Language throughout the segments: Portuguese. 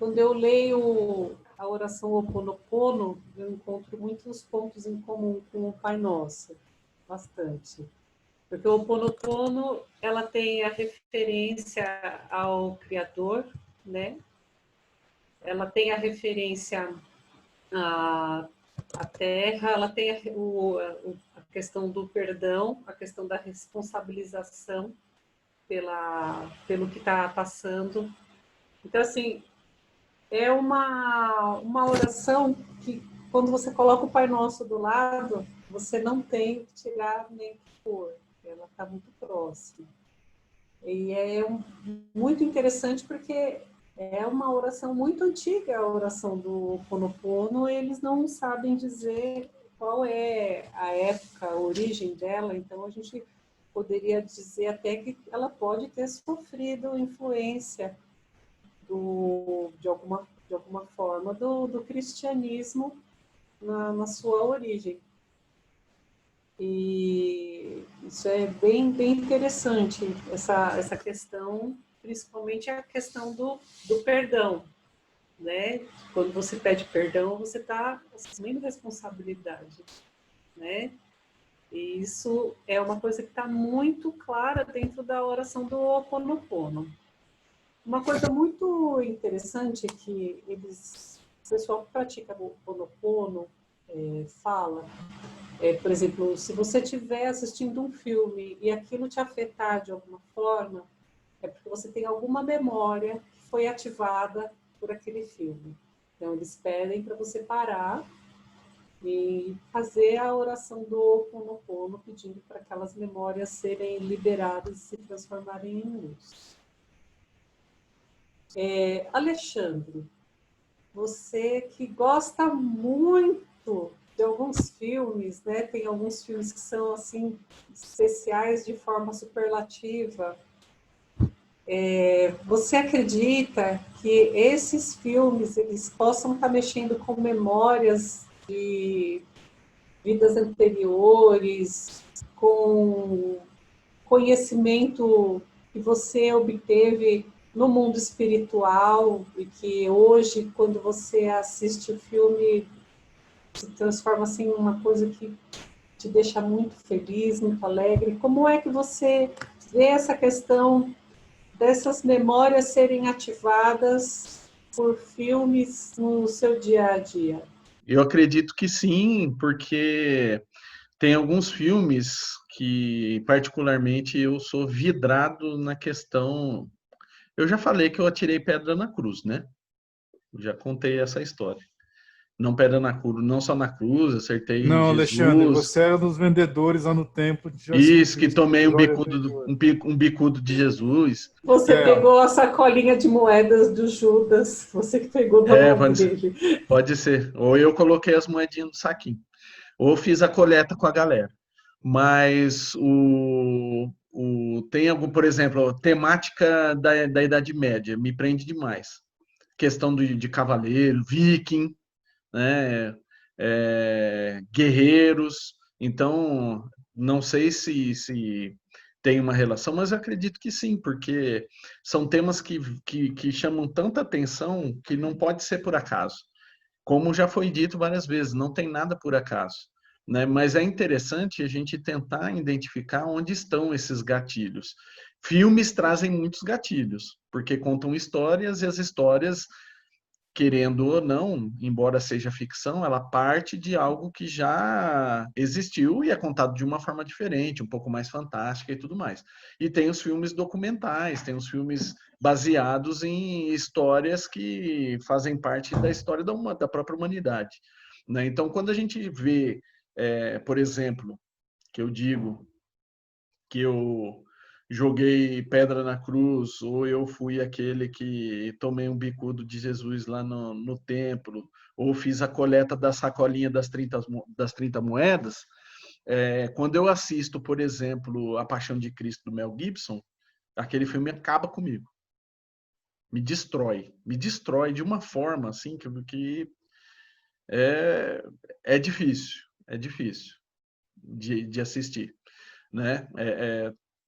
quando eu leio a oração Ho Oponopono, eu encontro muitos pontos em comum com o Pai Nosso, bastante. Porque o Ho Oponopono, ela tem a referência ao Criador, né? Ela tem a referência à terra, ela tem a questão do perdão, a questão da responsabilização pelo que está passando. Então, assim, é uma oração que, quando você coloca o Pai Nosso do lado, você não tem que tirar nem que pôr. Ela está muito próxima. E muito interessante porque é uma oração muito antiga, a oração do Ho Oponopono. Eles não sabem dizer qual é a época, a origem dela, então a gente poderia dizer até que ela pode ter sofrido influência de alguma forma do cristianismo na sua origem. E isso é bem interessante, essa questão, principalmente a questão do perdão, né? Quando você pede perdão, você está assumindo responsabilidade, né? E isso é uma coisa que está muito clara dentro da oração do Ho Oponopono. Uma coisa muito interessante que o pessoal que pratica o Ho Oponopono fala, por exemplo, se você estiver assistindo um filme e aquilo te afetar de alguma forma, é porque você tem alguma memória que foi ativada por aquele filme. Então, eles pedem para você parar e fazer a oração do Ho Oponopono, pedindo para aquelas memórias serem liberadas e se transformarem em luz. Alexandre, você que gosta muito de alguns filmes, né? Tem alguns filmes que são assim especiais de forma superlativa. Você acredita que esses filmes eles possam estar mexendo com memórias de vidas anteriores, com conhecimento que você obteve no mundo espiritual e que hoje, quando você assiste o filme, se transforma assim, em uma coisa que te deixa muito feliz, muito alegre? Como é que você vê essa questão dessas memórias serem ativadas por filmes no seu dia a dia? Eu acredito que sim, porque tem alguns filmes que, particularmente, eu sou vidrado na questão. Eu já falei que eu atirei pedra na cruz, né? Já contei essa história. Não pedra na cruz, não só na cruz, acertei em Não, Alexandre, Jesus. você era dos vendedores lá no templo de Jesus Isso, que Cristo. tomei Glória ao Senhor. um bicudo de Jesus. Você É, pegou a sacolinha de moedas do Judas, você que pegou na mão dele. Pode ser. Ou eu coloquei as moedinhas no saquinho. Ou fiz a coleta com a galera. Mas tem algum, por exemplo, temática da Idade Média, me prende demais. Questão de cavaleiro, viking, né? Guerreiros. Então, não sei se tem uma relação, mas eu acredito que sim, porque são temas que chamam tanta atenção que não pode ser por acaso. Como já foi dito várias vezes, não tem nada por acaso, né? Mas é interessante a gente tentar identificar onde estão esses gatilhos. Filmes trazem muitos gatilhos, porque contam histórias e as histórias, querendo ou não, embora seja ficção, ela parte de algo que já existiu e é contado de uma forma diferente, um pouco mais fantástica e tudo mais. E tem os filmes documentais, tem os filmes baseados em histórias que fazem parte da história da própria humanidade, né? Então, quando a gente vê, por exemplo, que eu digo que eu joguei pedra na cruz, ou eu fui aquele que tomei um bicudo de Jesus lá no templo, ou fiz a coleta da sacolinha das 30 moedas. Quando eu assisto, por exemplo, A Paixão de Cristo do Mel Gibson, aquele filme acaba comigo. Me destrói de uma forma assim que é difícil, de assistir, né?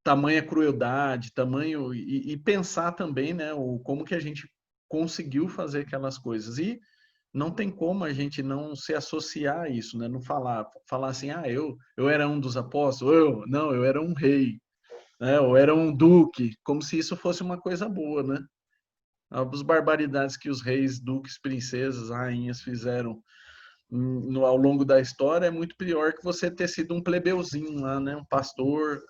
Tamanha crueldade, tamanho e pensar também, né, como que a gente conseguiu fazer aquelas coisas. E não tem como a gente não se associar a isso, né? Não falar assim, eu era um dos apóstolos, não, eu era um rei, né? Eu era um duque, como se isso fosse uma coisa boa, né? As barbaridades que os reis, duques, princesas, rainhas fizeram ao longo da história é muito pior que você ter sido um plebeuzinho lá, né? Um pastor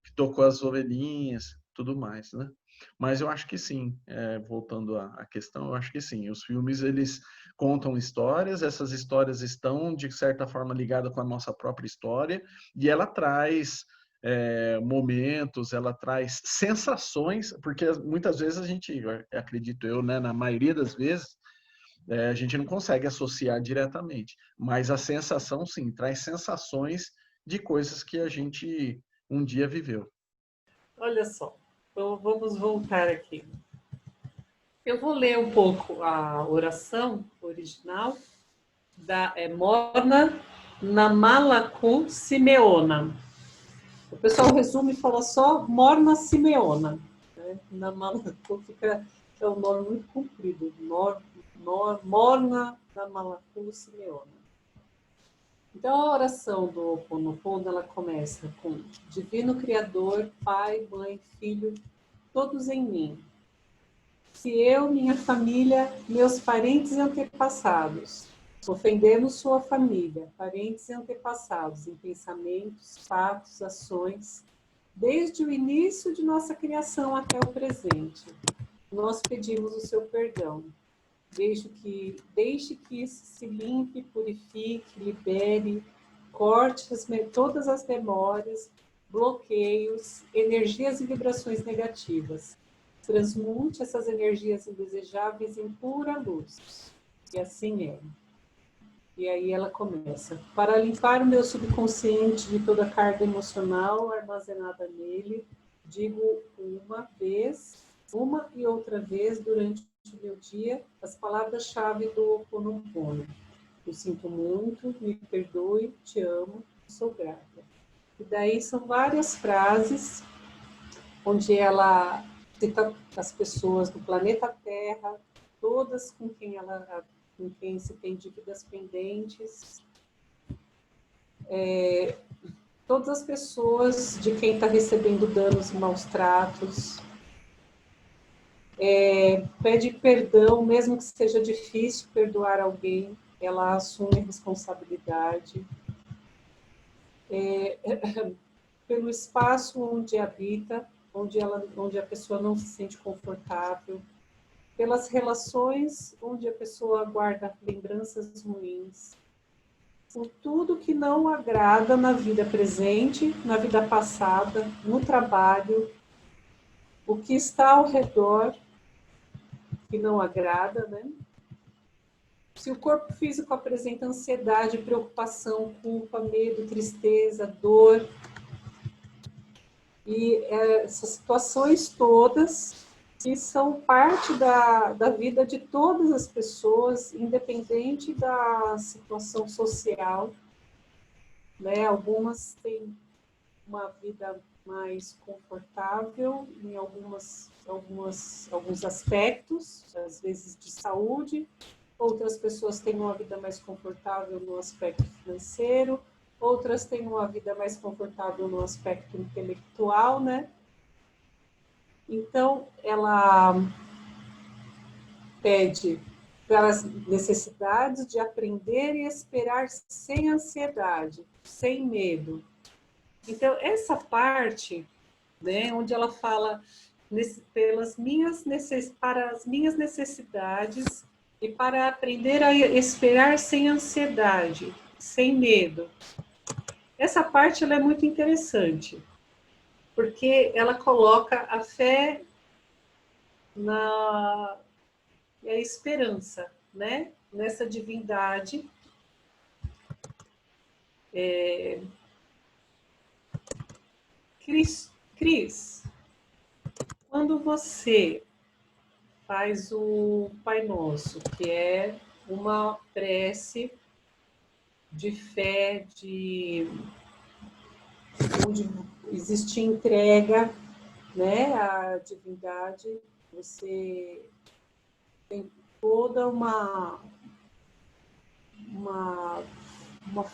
que tocou as ovelhinhas, tudo mais, né? Mas eu acho que sim, voltando à questão, eu acho que sim. Os filmes, eles contam histórias, essas histórias estão, de certa forma, ligadas com a nossa própria história, e ela traz momentos, ela traz sensações, porque muitas vezes a gente, acredito eu, né, na maioria das vezes, a gente não consegue associar diretamente, mas a sensação, sim, traz sensações de coisas que a gente um dia viveu. Olha só, então vamos voltar aqui. Eu vou ler um pouco a oração original da Morna Namalaku Simeona. O pessoal resume e fala só Morna Simeona. Né? Namalaku fica, é um nome muito comprido. Morna Namalaku Simeona. Então, a oração do Ho Oponopono, ela começa com Divino Criador, Pai, Mãe, Filho, todos em mim. Se eu, minha família, meus parentes e antepassados, ofendemos sua família, parentes e antepassados em pensamentos, fatos, ações, desde o início de nossa criação até o presente, nós pedimos o seu perdão. Deixe que isso se limpe, purifique, libere, corte todas as memórias, bloqueios, energias e vibrações negativas. Transmute essas energias indesejáveis em pura luz. E assim é. E aí ela começa. Para limpar o meu subconsciente de toda a carga emocional armazenada nele, digo uma e outra vez durante o meu dia, as palavras-chave do Ho Oponopono. Eu sinto muito, me perdoe, te amo, sou grata. E daí são várias frases onde ela cita as pessoas do planeta Terra, todas com quem se tem dívidas pendentes, todas as pessoas de quem está recebendo danos e maus tratos, pede perdão, mesmo que seja difícil perdoar alguém, ela assume a responsabilidade. Pelo espaço onde habita, onde a pessoa não se sente confortável, pelas relações onde a pessoa guarda lembranças ruins, por tudo que não agrada na vida presente, na vida passada, no trabalho, o que está ao redor que não agrada, né? Se o corpo físico apresenta ansiedade, preocupação, culpa, medo, tristeza, dor, e essas situações todas que são parte da vida de todas as pessoas, independente da situação social, né? Algumas têm uma vida mais confortável em alguns aspectos, às vezes de saúde, outras pessoas têm uma vida mais confortável no aspecto financeiro, outras têm uma vida mais confortável no aspecto intelectual, né? Então, ela pede pelas necessidades de aprender e esperar sem ansiedade, sem medo. Então, essa parte, né, onde ela fala para as minhas necessidades e para aprender a esperar sem ansiedade, sem medo. Essa parte ela é muito interessante, porque ela coloca a fé e a esperança, né, nessa divindade. Cris, quando você faz o Pai Nosso, que é uma prece de fé, onde existe entrega, né, à divindade, você toda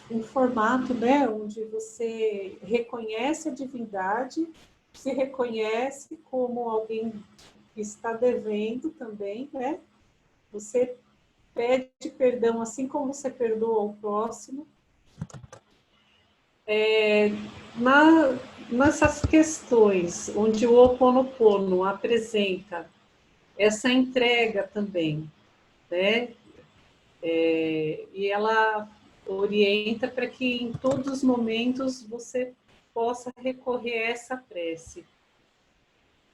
um formato, né, onde você reconhece a divindade, se reconhece como alguém que está devendo também, né? Você pede perdão assim como você perdoa o próximo. Nessas questões onde o Ho Oponopono apresenta essa entrega também, né? E ela orienta para que em todos os momentos você possa recorrer a essa prece.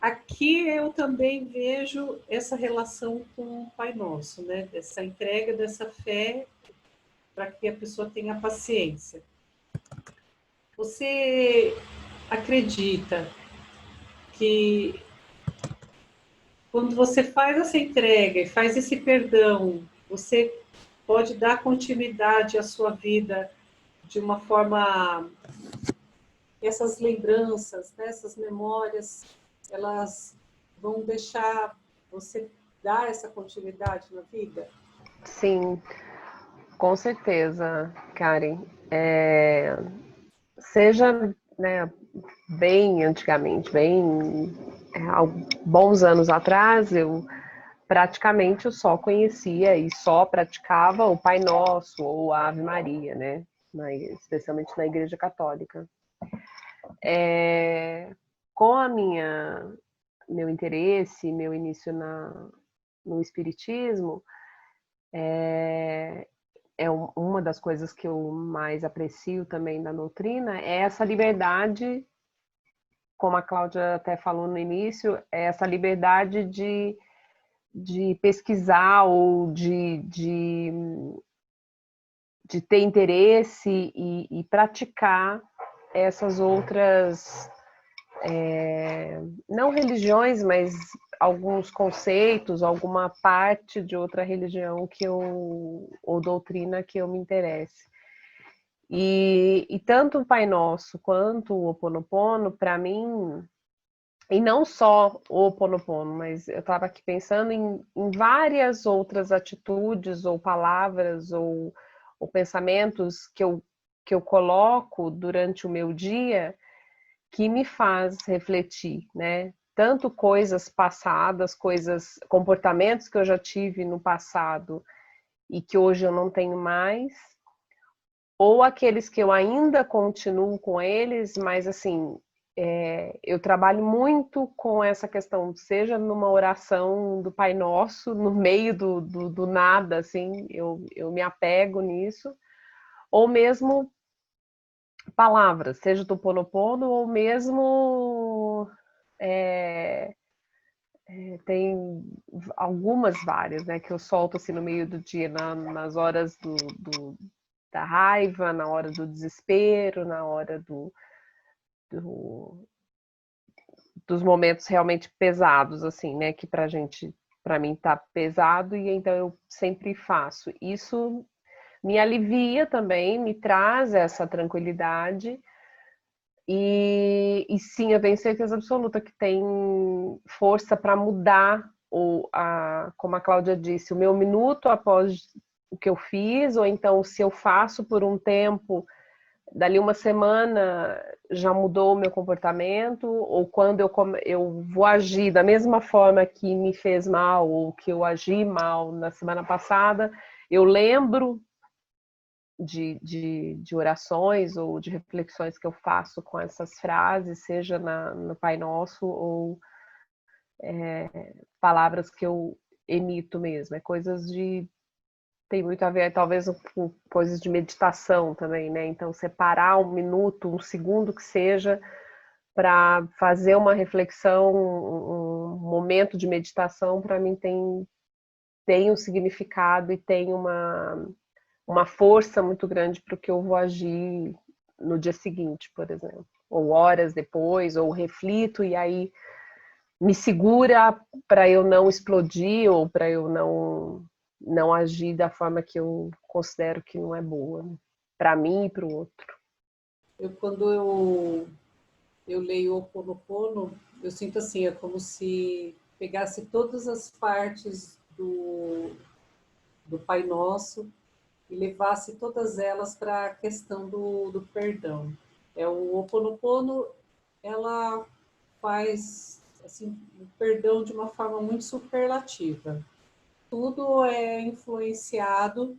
Aqui eu também vejo essa relação com o Pai Nosso, né? Dessa entrega, dessa fé, para que a pessoa tenha paciência. Você acredita que quando você faz essa entrega e faz esse perdão, você pode dar continuidade à sua vida de uma forma... Essas lembranças, né, essas memórias, elas vão deixar você dar essa continuidade na vida? Sim, com certeza, Karen. Seja, né, bem antigamente, há bons anos atrás, eu praticamente só conhecia e só praticava o Pai Nosso ou a Ave Maria, né? Especialmente na Igreja Católica. Com meu interesse, meu início no Espiritismo, uma das coisas que eu mais aprecio também da doutrina é essa liberdade, como a Cláudia até falou no início, é essa liberdade de pesquisar ou de ter interesse e praticar essas outras, não religiões, mas alguns conceitos, alguma parte de outra religião ou doutrina que eu me interesse. E tanto o Pai Nosso quanto o Ho Oponopono, para mim, e não só o Ho Oponopono, mas eu estava aqui pensando em várias outras atitudes ou palavras ou pensamentos que eu coloco durante o meu dia que me faz refletir, né? Tanto coisas passadas, comportamentos que eu já tive no passado e que hoje eu não tenho mais, ou aqueles que eu ainda continuo com eles, mas assim, eu trabalho muito com essa questão, seja numa oração do Pai Nosso, no meio do nada, assim, eu me apego nisso, ou mesmo palavras, seja do Ho Oponopono, ou mesmo tem algumas várias, né, que eu solto assim no meio do dia, nas horas da raiva, na hora do desespero, na hora dos momentos realmente pesados, assim, né, que para mim tá pesado, e então eu sempre faço. Isso me alivia também, me traz essa tranquilidade. E sim, eu tenho certeza absoluta que tem força para mudar, como a Cláudia disse, o meu minuto após o que eu fiz, ou então se eu faço por um tempo, dali uma semana já mudou o meu comportamento, ou quando eu vou agir da mesma forma que me fez mal, ou que eu agi mal na semana passada, eu lembro de orações ou de reflexões que eu faço com essas frases, seja no Pai Nosso ou palavras que eu emito mesmo. Tem muito a ver, talvez, com coisas de meditação também, né? Então, separar um minuto, um segundo que seja, para fazer uma reflexão, um momento de meditação, para mim tem um significado e tem uma força muito grande para o que eu vou agir no dia seguinte, por exemplo, ou horas depois, ou reflito e aí me segura para eu não explodir ou para eu não agir da forma que eu considero que não é boa, né? Para mim e para o outro. Quando eu leio o Ho Oponopono, eu sinto assim, é como se pegasse todas as partes do, do Pai Nosso e levasse todas elas para a questão do perdão. O Ho Oponopono, ela faz assim, o perdão de uma forma muito superlativa. Tudo é influenciado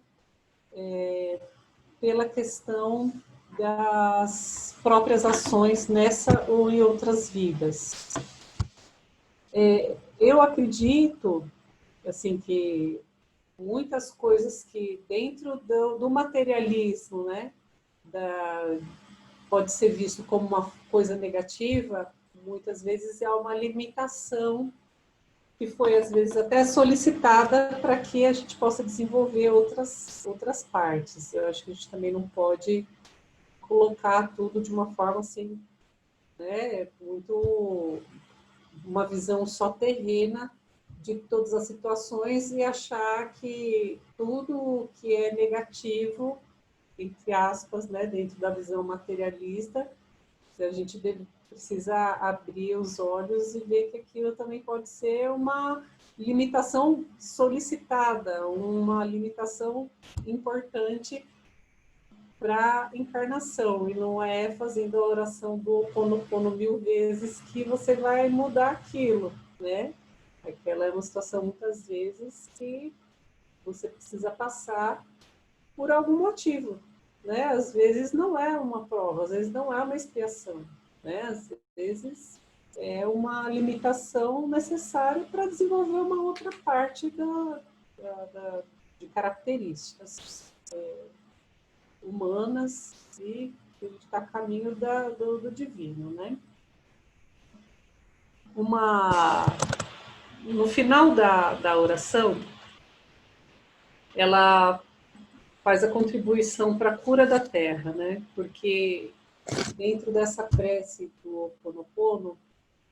pela questão das próprias ações nessa ou em outras vidas. Eu acredito assim que muitas coisas que dentro do materialismo, né, pode ser visto como uma coisa negativa, muitas vezes é uma limitação que foi, às vezes, até solicitada para que a gente possa desenvolver outras partes. Eu acho que a gente também não pode colocar tudo de uma forma assim, né, muito uma visão só terrena de todas as situações e achar que tudo que é negativo, entre aspas, né, dentro da visão materialista, a gente precisa abrir os olhos e ver que aquilo também pode ser uma limitação solicitada, uma limitação importante para a encarnação, e não é fazendo a oração do Ho Oponopono 1000 vezes que você vai mudar aquilo, né? Aquela é uma situação, muitas vezes, que você precisa passar por algum motivo, né? Às vezes não é uma prova, às vezes não é uma expiação, né? Às vezes é uma limitação necessária para desenvolver uma outra parte de características humanas e a gente está a caminho do divino, né? No final da oração, ela faz a contribuição para a cura da terra, né? Porque dentro dessa prece do Ho Oponopono,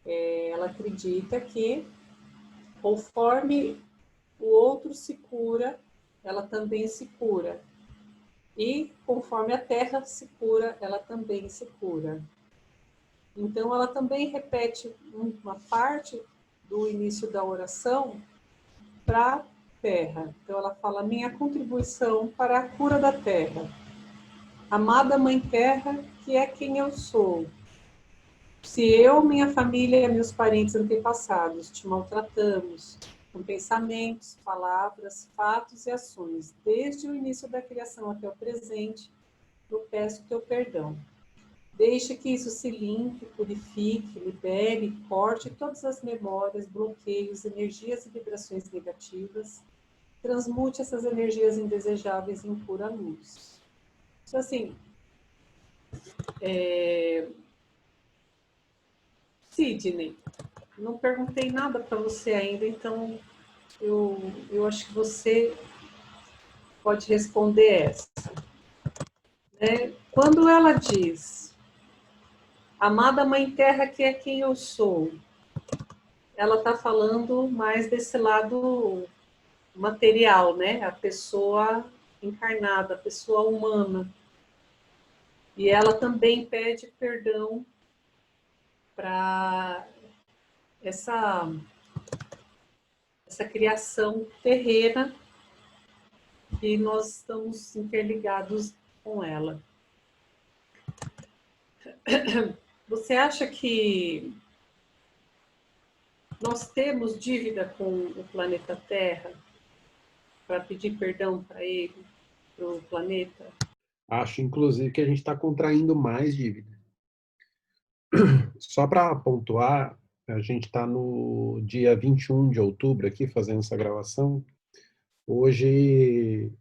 ela acredita que conforme o outro se cura, ela também se cura. E conforme a terra se cura, ela também se cura. Então, ela também repete uma parte do início da oração para a terra. Então, ela fala: minha contribuição para a cura da terra. Amada Mãe Terra, que é quem eu sou. Se eu, minha família e meus parentes antepassados te maltratamos com pensamentos, palavras, fatos e ações, desde o início da criação até o presente, eu peço teu perdão. Deixe que isso se limpe, purifique, libere, corte todas as memórias, bloqueios, energias e vibrações negativas, transmute essas energias indesejáveis em pura luz. Então, assim, Sidney, não perguntei nada para você ainda, então eu acho que você pode responder essa. Quando ela diz, amada Mãe Terra, que é quem eu sou, ela está falando mais desse lado material, né? A pessoa encarnada, a pessoa humana. E ela também pede perdão para essa criação terrena que nós estamos interligados com ela. Você acha que nós temos dívida com o planeta Terra para pedir perdão para ele, para o planeta? Acho, inclusive, que a gente está contraindo mais dívida. Só para pontuar, a gente está no dia 21 de outubro aqui, fazendo essa gravação. Hoje,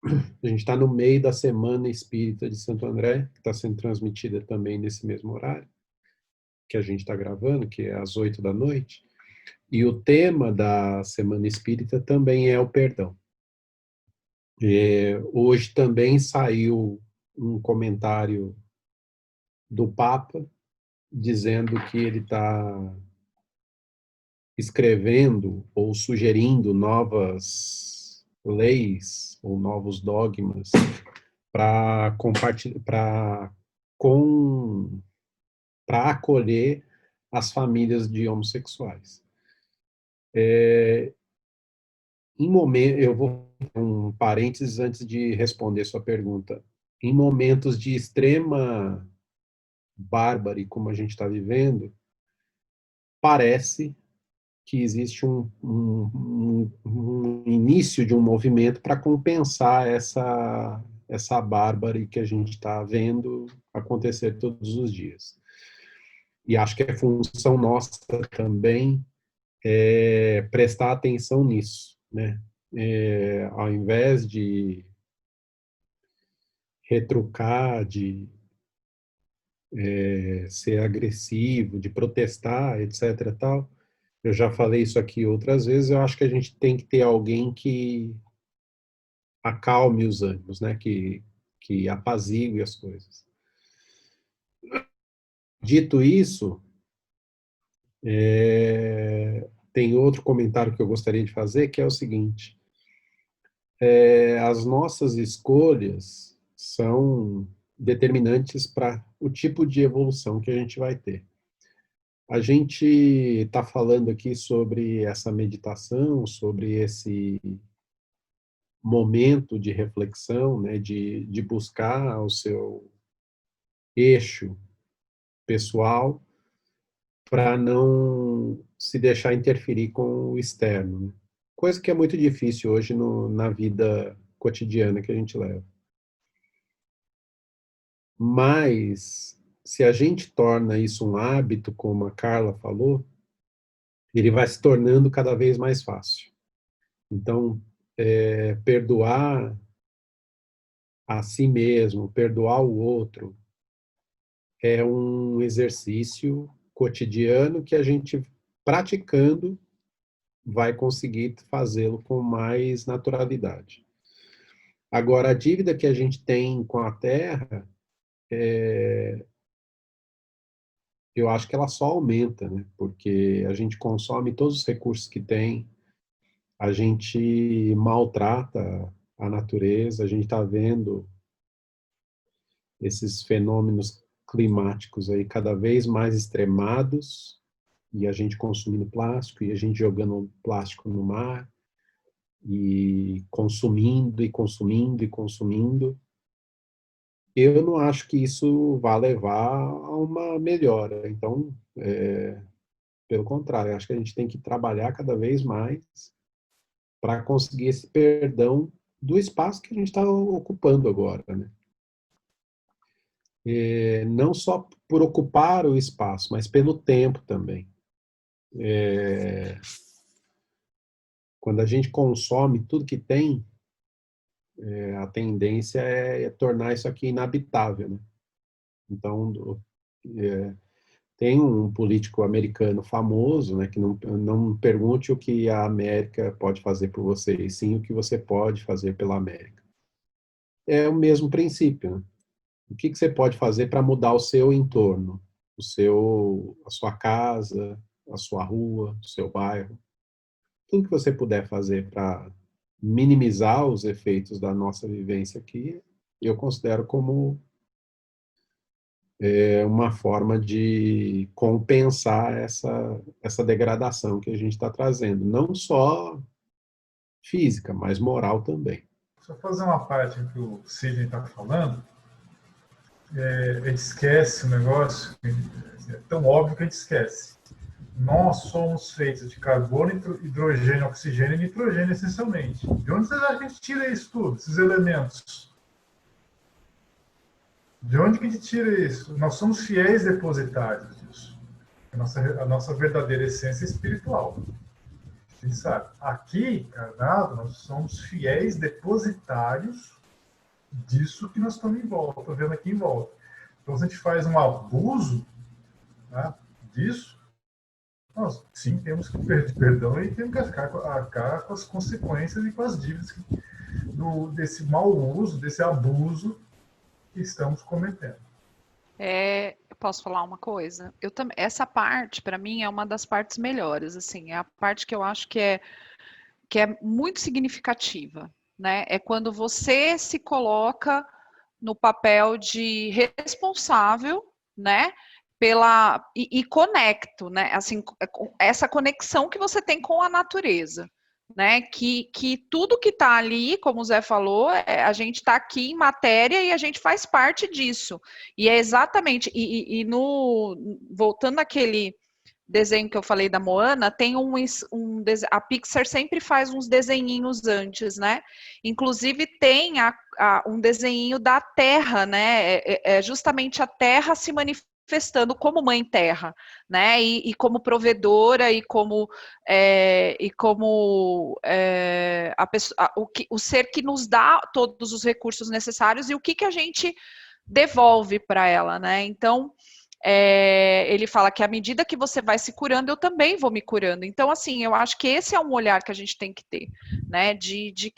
a gente está no meio da Semana Espírita de Santo André, que está sendo transmitida também nesse mesmo horário que a gente está gravando, que é às 8 da noite. E o tema da Semana Espírita também é o perdão. Hoje também saiu um comentário do Papa dizendo que ele está escrevendo ou sugerindo novas leis ou novos dogmas para acolher as famílias de homossexuais. eu vou um parênteses antes de responder sua pergunta. Em momentos de extrema bárbara, como a gente está vivendo, parece que existe um início de um movimento para compensar essa bárbara que a gente está vendo acontecer todos os dias. E acho que é função nossa também prestar atenção nisso, né? Ao invés de retrucar, de ser agressivo, de protestar, etc. Tal. Eu já falei isso aqui outras vezes. Eu acho que a gente tem que ter alguém que acalme os ânimos, né? Que apazigue as coisas. Dito isso, tem outro comentário que eu gostaria de fazer, que é o seguinte: as nossas escolhas são determinantes para o tipo de evolução que a gente vai ter. A gente está falando aqui sobre essa meditação, sobre esse momento de reflexão, né, de buscar o seu eixo pessoal para não se deixar interferir com o externo, né? Coisa que é muito difícil hoje na vida cotidiana que a gente leva. Mas, se a gente torna isso um hábito, como a Carla falou, ele vai se tornando cada vez mais fácil. Então, perdoar a si mesmo, perdoar o outro, é um exercício cotidiano que a gente, praticando, vai conseguir fazê-lo com mais naturalidade. Agora, a dívida que a gente tem com a Terra, eu acho que ela só aumenta, né? Porque a gente consome todos os recursos que tem, a gente maltrata a natureza, a gente está vendo esses fenômenos climáticos aí cada vez mais extremados, e a gente consumindo plástico, e a gente jogando plástico no mar, e consumindo, e consumindo, e consumindo. Eu não acho que isso vá levar a uma melhora. Então, pelo contrário, acho que a gente tem que trabalhar cada vez mais para conseguir esse perdão do espaço que a gente está ocupando agora, né? Não só por ocupar o espaço, mas pelo tempo também. Quando a gente consome tudo que tem, a tendência é tornar isso aqui inabitável, né? Então, tem um político americano famoso, né, que não pergunte o que a América pode fazer por você, e sim o que você pode fazer pela América. É o mesmo princípio, né? O que você pode fazer para mudar o seu entorno, a sua casa, a sua rua, o seu bairro? Tudo que você puder fazer para minimizar os efeitos da nossa vivência aqui, eu considero como uma forma de compensar essa degradação que a gente está trazendo, não só física, mas moral também. Só fazer uma parte que o Sidney está falando. A gente esquece um negócio, é tão óbvio que a gente esquece. Nós somos feitos de carbono, hidrogênio, oxigênio e nitrogênio, essencialmente. De onde vocês acham que a gente tira isso tudo, esses elementos? De onde que a gente tira isso? Nós somos fiéis depositários disso. A nossa verdadeira essência espiritual. A gente sabe. Aqui, encarnado, nós somos fiéis depositários disso que nós estamos em volta, estou vendo aqui em volta. Então, se a gente faz um abuso, né, disso, nós sim temos que pedir perdão e temos que arcar com as consequências e com as dívidas desse mau uso, desse abuso que estamos cometendo. Eu posso falar uma coisa? Essa parte, para mim, é uma das partes melhores. Assim, é a parte que eu acho que é muito significativa. Né? É quando você se coloca no papel de responsável, né? E conecto, né? Assim, essa conexão que você tem com a natureza, né? Que tudo que está ali, como o Zé falou, a gente está aqui em matéria e a gente faz parte disso. E é exatamente, voltando àquele desenho que eu falei da Moana, tem a Pixar sempre faz uns desenhinhos antes, né? Inclusive tem um desenho da Terra, né? É justamente a Terra se manifestando como Mãe Terra, né? E como provedora e como o ser que nos dá todos os recursos necessários e o que a gente devolve para ela, né? Então ele fala que à medida que você vai se curando, eu também vou me curando. Então, assim, eu acho que esse é um olhar que a gente tem que ter, né?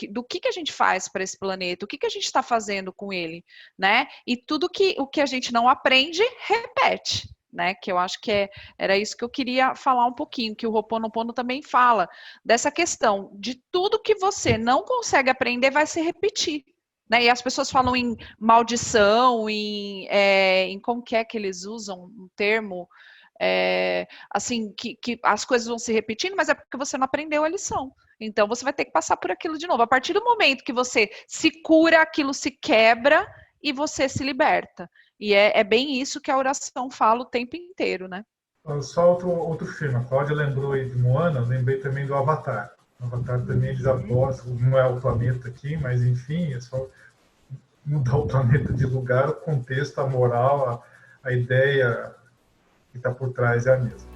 Do que a gente faz para esse planeta, o que a gente está fazendo com ele, né? E tudo o que a gente não aprende, repete. Né, que eu acho que era isso que eu queria falar um pouquinho, que o Ho'oponopono também fala, dessa questão de tudo que você não consegue aprender vai se repetir. Né, e as pessoas falam em maldição, em como que é que eles usam um termo, assim, que as coisas vão se repetindo, mas é porque você não aprendeu a lição. Então, você vai ter que passar por aquilo de novo. A partir do momento que você se cura, aquilo se quebra e você se liberta. E é bem isso que a oração fala o tempo inteiro, né? Só outro filme. A Cláudia lembrou aí de Moana, eu lembrei também do Avatar. O Avatar também eles adoram, não é o planeta aqui, mas enfim, é só mudar o planeta de lugar, o contexto, a moral, a ideia que está por trás é a mesma.